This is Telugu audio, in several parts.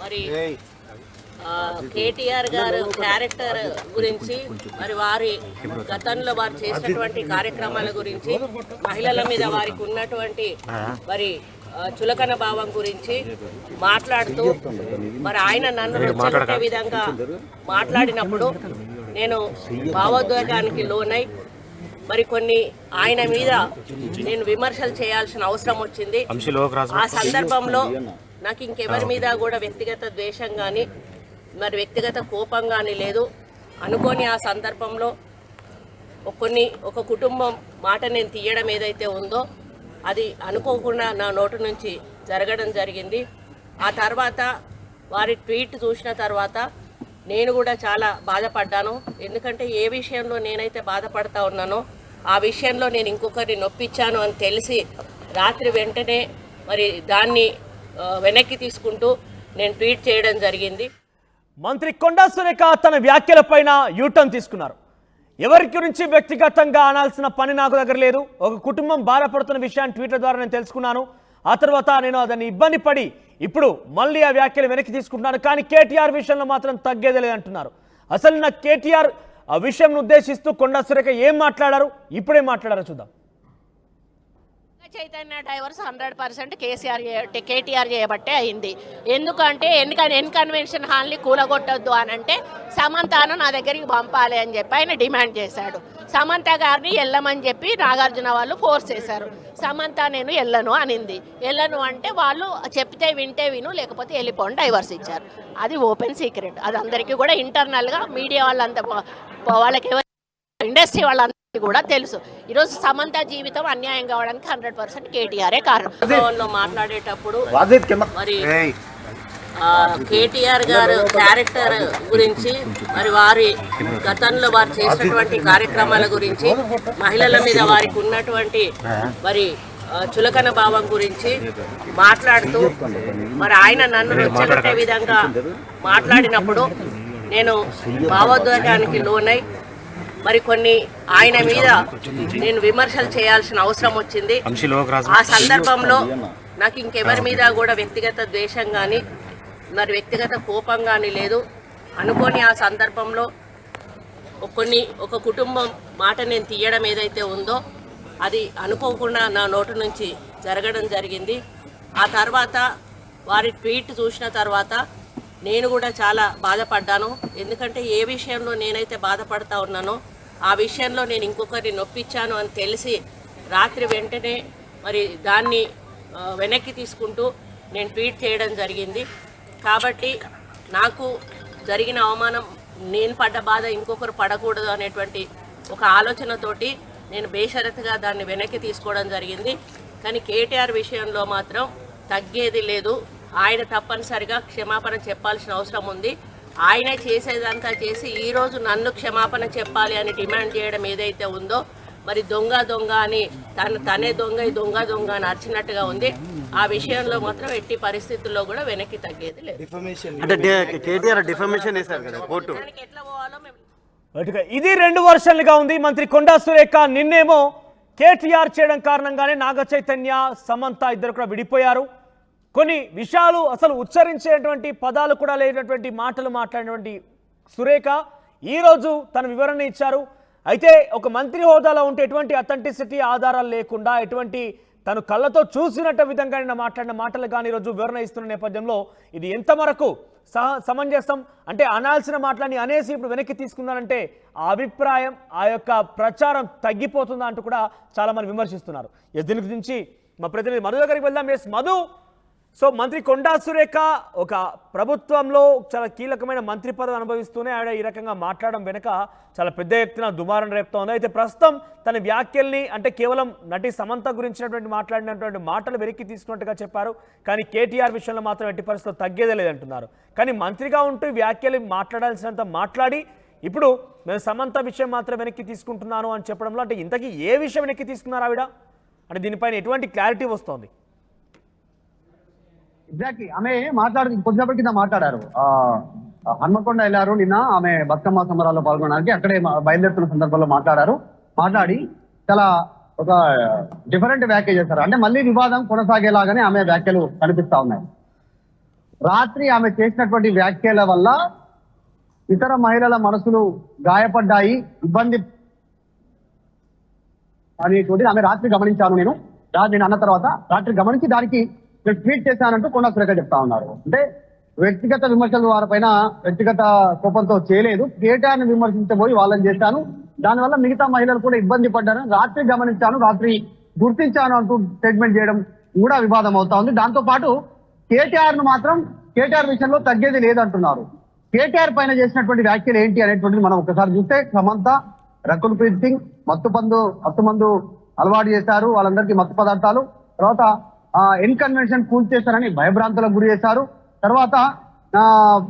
మరి కేటీఆర్ గారు క్యారెక్టర్ గురించి మరి వారి గతంలో వారు చేసినటువంటి కార్యక్రమాల గురించి మహిళల మీద వారికి ఉన్నటువంటి మరి చులకన భావం గురించి మాట్లాడుతూ మరి ఆయన నన్ను రెచ్చగొట్టే విధంగా మాట్లాడినప్పుడు నేను భావోద్వేగానికి లోనై మరి కొన్ని ఆయన మీద నేను విమర్శలు చేయాల్సిన అవసరం వచ్చింది. ఆ సందర్భంలో నాకు ఇంకెవరి మీద కూడా వ్యక్తిగత ద్వేషం కానీ మరి వ్యక్తిగత కోపం కానీ లేదు. అనుకోని ఆ సందర్భంలో ఒక కుటుంబం మాట నేను తీయడం ఏదైతే ఉందో అది అనుకోకుండా నా నోటి నుంచి జరగడం జరిగింది. ఆ తర్వాత వారి ట్వీట్ చూసిన తర్వాత నేను కూడా చాలా బాధపడ్డాను. ఎందుకంటే ఏ విషయంలో నేనైతే బాధపడతా ఉన్నానో ఆ విషయంలో నేను ఇంకొకరిని నొప్పించాను అని తెలిసి రాత్రి వెంటనే మరి దాన్ని వెనక్కి తీసుకుంటూ నేను ట్వీట్ చేయడం జరిగింది. మంత్రి కొండా సురేఖ తన వ్యాఖ్యలపైన యూటర్న్ తీసుకున్నారు. ఎవరి గురించి వ్యక్తిగతంగా అనాల్సిన పని నాకు దగ్గర లేదు. ఒక కుటుంబం బాధపడుతున్న విషయాన్ని ట్వీట్ల ద్వారా నేను తెలుసుకున్నాను. ఆ తర్వాత నేను దాన్ని ఇబ్బంది పడి ఇప్పుడు మళ్ళీ ఆ వ్యాఖ్యలు వెనక్కి తీసుకుంటున్నాను. కానీ కేటీఆర్ విషయంలో మాత్రం తగ్గేదే లేదంటున్నారు. అసలు నా కేటీఆర్ ఆ విషయం ఉద్దేశిస్తూ కొండా సురేఖ ఏం మాట్లాడారు, ఇప్పుడేం మాట్లాడారో చూద్దాం. చైతన్య డైవర్స్ 100% కేటీఆర్ చేయబట్టే అయింది. ఎందుకంటే కన్వెన్షన్ హాల్ని కూలగొట్టొద్దు అని అంటే సమంతను నా దగ్గరికి పంపాలి అని చెప్పి ఆయన డిమాండ్ చేశాడు. సమంత గారిని వెళ్ళమని చెప్పి నాగార్జున వాళ్ళు ఫోర్స్ చేశారు. సమంత నేను వెళ్ళను అనింది. వెళ్ళను అంటే వాళ్ళు చెప్తే వింటే విను, లేకపోతే వెళ్ళిపోండి డైవర్స్ ఇచ్చారు. అది ఓపెన్ సీక్రెట్. అది అందరికీ కూడా ఇంటర్నల్గా మీడియా వాళ్ళంతా వాళ్ళకి ఇండస్ట్రీ వాళ్ళందరికీ కూడా తెలుసు. ఈరోజు సమంత జీవితం అన్యాయం కావడానికి 100% కేటీఆరే కారణం. మాట్లాడేటప్పుడు మరి కేటీఆర్ గారు క్యారెక్టర్ గురించి మరి వారి గతంలో వారు చేసినటువంటి కార్యక్రమాల గురించి మహిళల మీద వారికి ఉన్నటువంటి మరి చులకన భావం గురించి మాట్లాడుతూ మరి ఆయన నన్ను రెచ్చగొట్టే విధంగా మాట్లాడినప్పుడు నేను భావోద్వేగానికి లోనై మరి కొన్ని ఆయన మీద నేను విమర్శలు చేయాల్సిన అవసరం వచ్చింది. ఆ సందర్భంలో నాకు ఇంకెవరి మీద కూడా వ్యక్తిగత ద్వేషం కానీ మరి వ్యక్తిగత కోపం కానీ లేదు. అనుకోని ఆ సందర్భంలో ఒక కుటుంబం మాట నేను తీయడం ఏదైతే ఉందో అది అనుకోకుండా నా నోటి నుంచి జరగడం జరిగింది. ఆ తర్వాత వారి ట్వీట్ చూసిన తర్వాత నేను కూడా చాలా బాధపడ్డాను. ఎందుకంటే ఏ విషయంలో నేనైతే బాధపడతా ఉన్నానో ఆ విషయంలో నేను ఇంకొకరిని నొప్పించాను అని తెలిసి రాత్రి వెంటనే మరి దాన్ని వెనక్కి తీసుకుంటూ నేను ట్వీట్ చేయడం జరిగింది. కాబట్టి నాకు జరిగిన అవమానం, నేను పడ్డ బాధ ఇంకొకరు పడకూడదు అనేటువంటి ఒక ఆలోచనతోటి నేను బేషరతుగా దాన్ని వెనక్కి తీసుకోవడం జరిగింది. కానీ కేటీఆర్ విషయంలో మాత్రం తగ్గేది లేదు. ఆయన తప్పనిసరిగా క్షమాపణ చెప్పాల్సిన అవసరం ఉంది. ఆయన చేసేదంతా చేసి ఈరోజు నన్ను క్షమాపణ చెప్పాలి అని డిమాండ్ చేయడం ఏదైతే ఉందో మరి దొంగ అని తనే దొంగ అని అరిచినట్టుగా ఉంది. ఆ విషయంలో మాత్రం ఎట్టి పరిస్థితుల్లో కూడా వెనక్కి తగ్గేది లేదు. ఇది 2 వర్షన్లుగా ఉంది. మంత్రి కొండా సురేఖ నిన్నేమో కేటీఆర్ చేయడం కారణంగానే నాగ చైతన్య సమంత ఇద్దరు కూడా విడిపోయారు. కొన్ని విషయాలు అసలు ఉచ్చరించేటువంటి పదాలు కూడా లేనటువంటి మాటలు మాట్లాడినటువంటి సురేఖ ఈరోజు తన వివరణ ఇచ్చారు. అయితే ఒక మంత్రి హోదాలో ఉంటే ఎటువంటి అథెంటిసిటీ ఆధారాలు లేకుండా ఎటువంటి తను కళ్ళతో చూసినట్టు విధంగా నిన్న మాట్లాడిన మాటలు కానీ ఈరోజు వివరణ ఇస్తున్న నేపథ్యంలో ఇది ఎంతవరకు సమంజసం అంటే అనాల్సిన మాటలని అనేసి ఇప్పుడు వెనక్కి తీసుకున్నారంటే ఆ అభిప్రాయం ఆ యొక్క ప్రచారం తగ్గిపోతుందా అంటూ కూడా చాలామంది విమర్శిస్తున్నారు. దీని గురించి మా ప్రతినిధి మధు దగ్గరికి వెళ్దాం. ఎస్ మధు, సో మంత్రి కొండా సురేఖ ఒక ప్రభుత్వంలో చాలా కీలకమైన మంత్రి పదవి అనుభవిస్తూనే ఆవిడ ఈ రకంగా మాట్లాడడం వెనుక చాలా పెద్ద ఎత్తున దుమారం రేపుతోంది. అయితే ప్రస్తుతం తన వ్యాఖ్యల్ని అంటే కేవలం నటి సమంత గురించినటువంటి మాట్లాడినటువంటి మాటలు వెనక్కి తీసుకున్నట్టుగా చెప్పారు. కానీ కేటీఆర్ విషయంలో మాత్రం ఎట్టి పరిస్థితుల్లో తగ్గేదే లేదంటున్నారు. కానీ మంత్రిగా ఉంటూ వ్యాఖ్యలు మాట్లాడాల్సినంత మాట్లాడి ఇప్పుడు నేను సమంత విషయం మాత్రం వెనక్కి తీసుకుంటున్నాను అని చెప్పడంలో అంటే ఇంతకీ ఏ విషయం వెనక్కి తీసుకున్నారు ఆవిడ అంటే దీనిపైన ఎటువంటి క్లారిటీ వస్తోంది? ఎగ్జాక్ట్లీ ఆమె కొద్దిసేపటి కింద మాట్లాడారు. హన్మకొండ వెళ్ళారు నిన్న. ఆమె బతుకమ్మ సంబరాల్లో పాల్గొనడానికి అక్కడే బయలుదేరుతున్న సందర్భంలో మాట్లాడి చాలా ఒక డిఫరెంట్ వ్యాఖ్య చేశారు. అంటే మళ్ళీ వివాదం కొనసాగేలాగానే ఆమె వ్యాఖ్యలు కనిపిస్తా ఉన్నాయి. రాత్రి ఆమె చేసినటువంటి వ్యాఖ్యల వల్ల ఇతర మహిళల మనసులు గాయపడ్డాయి, ఇబ్బంది అనేటువంటి ఆమె రాత్రి గమనించాను నేను అన్న తర్వాత రాత్రి గమనించి దానికి ట్వీట్ చేశానంటూ కొండా సురేఖ చెప్తా ఉన్నారు. అంటే వ్యక్తిగత విమర్శలు వారిపైన వ్యక్తిగత కోపంతో చేయలేదు, కేటీఆర్ని విమర్శించబోయి వాళ్ళని చేశాను, దానివల్ల మిగతా మహిళలు కూడా ఇబ్బంది పడ్డారు, రాత్రి గమనించాను, రాత్రి గుర్తించాను అంటూ స్టేట్మెంట్ చేయడం కూడా వివాదం అవుతా ఉంది. దాంతో పాటు కేటీఆర్ ను మాత్రం కేటీఆర్ విషయంలో తగ్గేది లేదంటున్నారు. కేటీఆర్ పైన చేసినటువంటి వ్యాఖ్యలు ఏంటి అనేటువంటిది మనం ఒకసారి చూస్తే, సమంత, రకుల్ ప్రీత్ సింగ్ మత్తుమందు అలవాటు చేశారు, వాళ్ళందరికీ మత్తు పదార్థాలు, తర్వాత ఇన్కన్వెన్షన్ కూల్ చేశారని భయభ్రాంతులకు గురి చేశారు, తర్వాత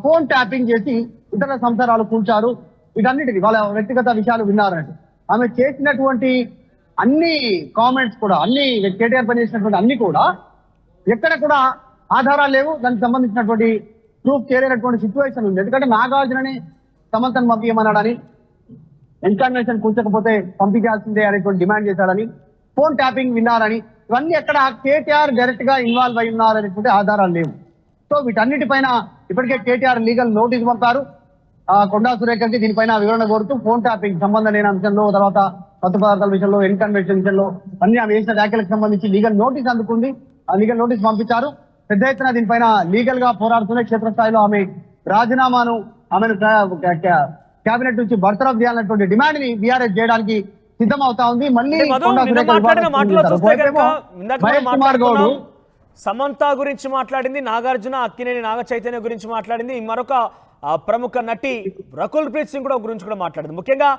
ఫోన్ ట్యాపింగ్ చేసి ఇతర సంసారాలు కూల్చారు, వీటన్నిటికీ వాళ్ళ వ్యక్తిగత విషయాలు విన్నారంటే ఆమె చేసినటువంటి అన్ని కామెంట్స్ కూడా, అన్ని కేటీఆర్ పని చేసినటువంటి అన్ని కూడా ఎక్కడ కూడా ఆధారాలు లేవు, దానికి సంబంధించినటువంటి ప్రూఫ్ చేయలేనటువంటి సిచ్యువేషన్ ఉంది. ఎందుకంటే నాగార్జునని సమంతను పంపించమన్నాడని, ఇన్కన్వెన్షన్ కూర్చకపోతే పంపించాల్సిందే అనేటువంటి డిమాండ్ చేశాడని, ఫోన్ ట్యాపింగ్ విన్నారని, ఇవన్నీ ఎక్కడ కేటీఆర్ డైరెక్ట్ గా ఇన్వాల్వ్ అయి ఉన్నారనేటువంటి ఆధారాలు లేవు. సో వీటన్నిటిపైన ఇప్పటికే కేటీఆర్ లీగల్ నోటీస్ పంపారు కొండా సురేఖకి, దీనిపైన వివరణ కోరుతూ ఫోన్ ట్యాపింగ్ సంబంధం లేని అంశంలో, తర్వాత మత్తు పదార్థాల విషయంలో, ఇన్కన్వెన్షన్ విషయంలో అన్ని ఆమె వేసిన వ్యాఖ్యలకు సంబంధించి లీగల్ నోటీస్ అందుకుంది, ఆ లీగల్ నోటీస్ పంపించారు. పెద్ద ఎత్తున దీనిపైన లీగల్ గా పోరాడుతున్న క్షేత్రస్థాయిలో ఆమె రాజీనామాను, ఆమెను కేబినెట్ నుంచి బర్తరఫ్ చేయాలన్నటువంటి డిమాండ్ ని బీఆర్ఎస్ చేయడానికి సిద్ధం అవుతా ఉంది. మళ్ళీ సమంత గురించి మాట్లాడింది, నాగార్జున, అక్కినేని నాగ చైతన్య గురించి మాట్లాడింది, మరొక ప్రముఖ నటి రకుల్ ప్రీత్ సింగ్ గురించి కూడా మాట్లాడింది. ముఖ్యంగా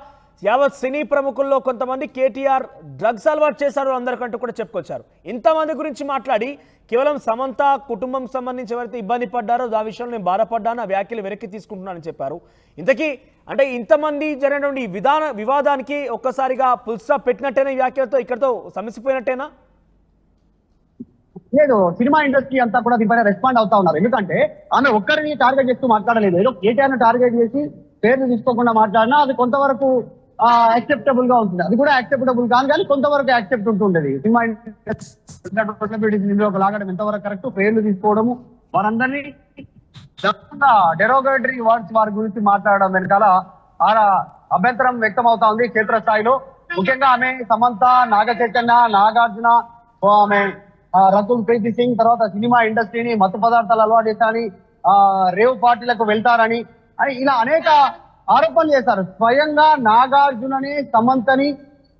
యావత్ సినీ ప్రముఖుల్లో కొంతమంది కేటీఆర్ డ్రగ్స్ అలవాటు చేశారు అందరికంటూ కూడా చెప్పుకొచ్చారు. ఇంతమంది గురించి మాట్లాడి కేవలం సమంత కుటుంబం సంబంధించి ఎవరైతే ఇబ్బంది పడ్డారో ఆ విషయంలో నేను బాధపడ్డాను, ఆ వ్యాఖ్యలు వెనక్కి తీసుకుంటున్నానని చెప్పారు. ఇంతకీ అంటే ఇంతమంది జరిగినటువంటి వివాదానికి ఒక్కసారిగా ఫుల్ స్టాప్ పెట్టినట్టేనా, ఈ వ్యాఖ్యలతో ఇక్కడతో సమసిపోయినట్టేనా? లేదు, సినిమా ఇండస్ట్రీ అంతా కూడా దీనిపైన రెస్పాండ్ అవుతా ఉన్నారు. ఎందుకంటే ఆమె ఒక్కరిని టార్గెట్ చేస్తూ మాట్లాడలేదు, ఏదో కేటీఆర్ ను టార్గెట్ చేసి పేర్లు తీసుకోకుండా మాట్లాడినా అది కొంతవరకు యాక్సెప్టబుల్ గా ఉంటుంది. అది కూడా యాక్సెప్టబుల్ కాదు, కానీ కొంతవరకు యాక్సెప్ట్ ఉంటుండేది. సినిమా ఇండస్ట్రీలో లాగడం ఎంతవరకు కరెక్ట్, పేర్లు తీసుకోవడము, వారందరినీ డెరోగేటరీ వర్డ్స్ వారి గురించి మాట్లాడడం వెనకాల అభ్యంతరం వ్యక్తం అవుతా ఉంది క్షేత్రస్థాయిలో. ముఖ్యంగా ఆమె సమంత, నాగ చైతన్య, నాగార్జున, ఆమె రకుల్ ప్రీత్ సింగ్, తర్వాత సినిమా ఇండస్ట్రీని మత్తు పదార్థాలు అలవాటు చేశారని, రేవ్ పార్టీలకు వెళ్తారని ఇలా అనేక ఆరోపణలు చేశారు. స్వయంగా నాగార్జునని, సమంతని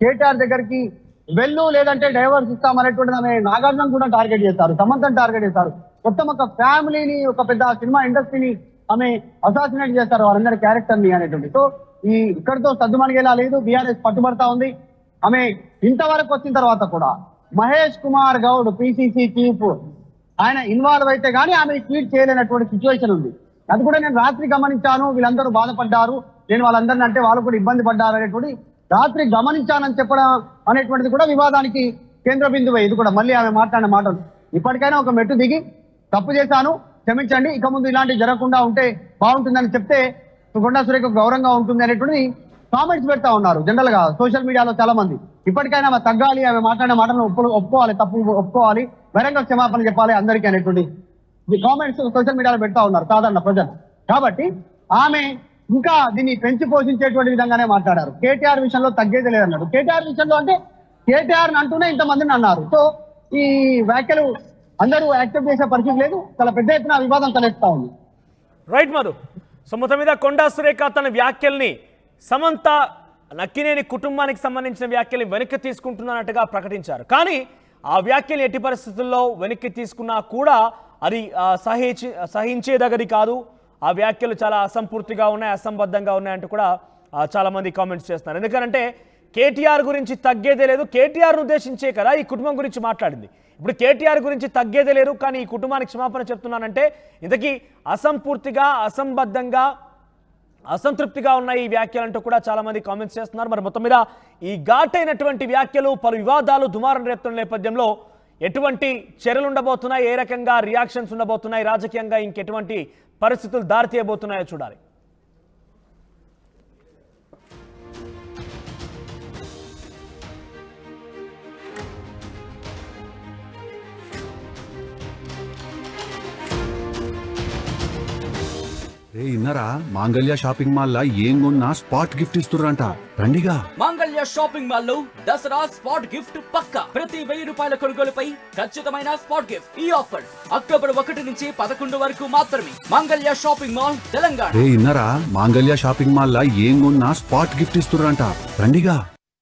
కేటీఆర్ దగ్గరికి వెళ్ళు లేదంటే డైవర్స్ ఇస్తామనేటువంటిది ఆమె నాగార్జున కూడా టార్గెట్ చేశారు, సమంతని టార్గెట్ చేశారు. మొత్తం ఒక ఫ్యామిలీని, ఒక పెద్ద సినిమా ఇండస్ట్రీని ఆమె అసాసినేట్ చేస్తారు, వాళ్ళందరి క్యారెక్టర్ ని అనేటువంటి. సో ఈ ఇక్కడితో సద్దుమణిగేలా లేదు, బీఆర్ఎస్ పట్టుబడతా ఉంది. ఆమె ఇంతవరకు వచ్చిన తర్వాత కూడా మహేష్ కుమార్ గౌడ్ పిసిసి చీఫ్ ఆయన ఇన్వాల్వ్ అయితే గానీ ఆమె ట్వీట్ చేయలేనటువంటి సిచ్యువేషన్ ఉంది. అది కూడా నేను రాత్రి గమనించాను, వీళ్ళందరూ బాధపడ్డారు, నేను వాళ్ళందరినీ అంటే వాళ్ళు కూడా ఇబ్బంది పడ్డారు అనేటువంటి రాత్రి గమనించానని చెప్పడం అనేటువంటిది కూడా వివాదానికి కేంద్ర బిందువే. ఇది కూడా మళ్ళీ ఆమె మాట్లాడిన మాటలు. ఇప్పటికైనా ఒక మెట్టు దిగి తప్పు చేశాను, క్షమించండి, ఇక ముందు ఇలాంటివి జరగకుండా ఉంటే బాగుంటుందని చెప్తే కొండా సురేఖ గౌరవంగా ఉంటుంది అనేటువంటి కామెంట్స్ పెడతా ఉన్నారు జనరల్ గా సోషల్ మీడియాలో చాలా మంది. ఇప్పటికైనా ఆమె తగ్గాలి, ఆమె మాట్లాడిన మాటలను ఒప్పుకోవాలి, తప్పు ఒప్పుకోవాలి, బహిరంగ క్షమాపణ చెప్పాలి అందరికీ అనేటువంటి కామెంట్స్ సోషల్ మీడియాలో పెడతా ఉన్నారు సాధారణ ప్రజలు. కాబట్టి ఆమె ఇంకా దీన్ని పెంచి పోషించేటువంటి విధంగానే మాట్లాడారు. కేటీఆర్ విషయంలో తగ్గేది లేదన్నారు. కేటీఆర్ విషయంలో అంటే కేటీఆర్ అంటూనే ఇంతమందిని అన్నారు. సో ఈ వ్యాఖ్యలు అందరూ యాక్సెప్ట్ చేసే పరిస్థితి లేదు, చాలా పెద్ద ఎత్తున వివాదం తలెత్తా ఉంది. రైట్ మధు. సో మొత్తం మీద కొండా సురేఖ తన వ్యాఖ్యల్ని సమంత, నక్కినేని కుటుంబానికి సంబంధించిన వ్యాఖ్యల్ని వెనక్కి తీసుకుంటున్నట్టుగా ప్రకటించారు. కానీ ఆ వ్యాఖ్యలు ఎట్టి పరిస్థితుల్లో వెనక్కి తీసుకున్నా కూడా అది సహించేదగది కాదు, ఆ వ్యాఖ్యలు చాలా అసంపూర్తిగా ఉన్నాయి, అసంబద్ధంగా ఉన్నాయంటూ కూడా చాలా మంది కామెంట్స్ చేస్తున్నారు. ఎందుకంటే కేటీఆర్ గురించి తగ్గేదే లేదు, కేటీఆర్ను ఉద్దేశించే కదా ఈ కుటుంబం గురించి మాట్లాడింది. ఇప్పుడు కేటీఆర్ గురించి తగ్గేదే లేదు, కానీ ఈ కుటుంబానికి క్షమాపణ చెప్తున్నానంటే ఇంతకీ అసంపూర్తిగా, అసంబద్ధంగా, అసంతృప్తిగా ఉన్నాయి ఈ వ్యాఖ్యలు అంటూ కూడా చాలా మంది కామెంట్స్ చేస్తున్నారు. మరి మొత్తం మీద ఈ ఘాటైనటువంటి వ్యాఖ్యలు, పలు వివాదాలు దుమారం రేపుతున్న నేపథ్యంలో ఎటువంటి చర్యలు ఉండబోతున్నాయి, ఏ రకంగా రియాక్షన్స్ ఉండబోతున్నాయి, రాజకీయంగా ఇంకెటువంటి పరిస్థితులు దారితీయబోతున్నాయో చూడాలి. రే ఇన్నరా మాంగళ్య షాపింగ్ మాల్ లా ఏం కొన్నా స్పాట్ గిఫ్ట్ ఇస్తుర్రంట రండిగా. మాంగళ్య షాపింగ్ మాల్ లో దసరా స్పాట్ గిఫ్ట్ పక్కా. ప్రతి 1000 రూపాయల కొనుగోలుపై ఖచ్చితమైన స్పాట్ గిఫ్ట్. ఈ ఆఫర్ అక్టోబర్ 1 నుంచి 11 వరకు మాత్రమే. మాంగళ్య షాపింగ్ మాల్, తెలంగాణ. రే ఇన్నరా మాంగళ్య షాపింగ్ మాల్ లా ఏం కొన్నా స్పాట్ గిఫ్ట్ ఇస్తుర్రంట రండిగా.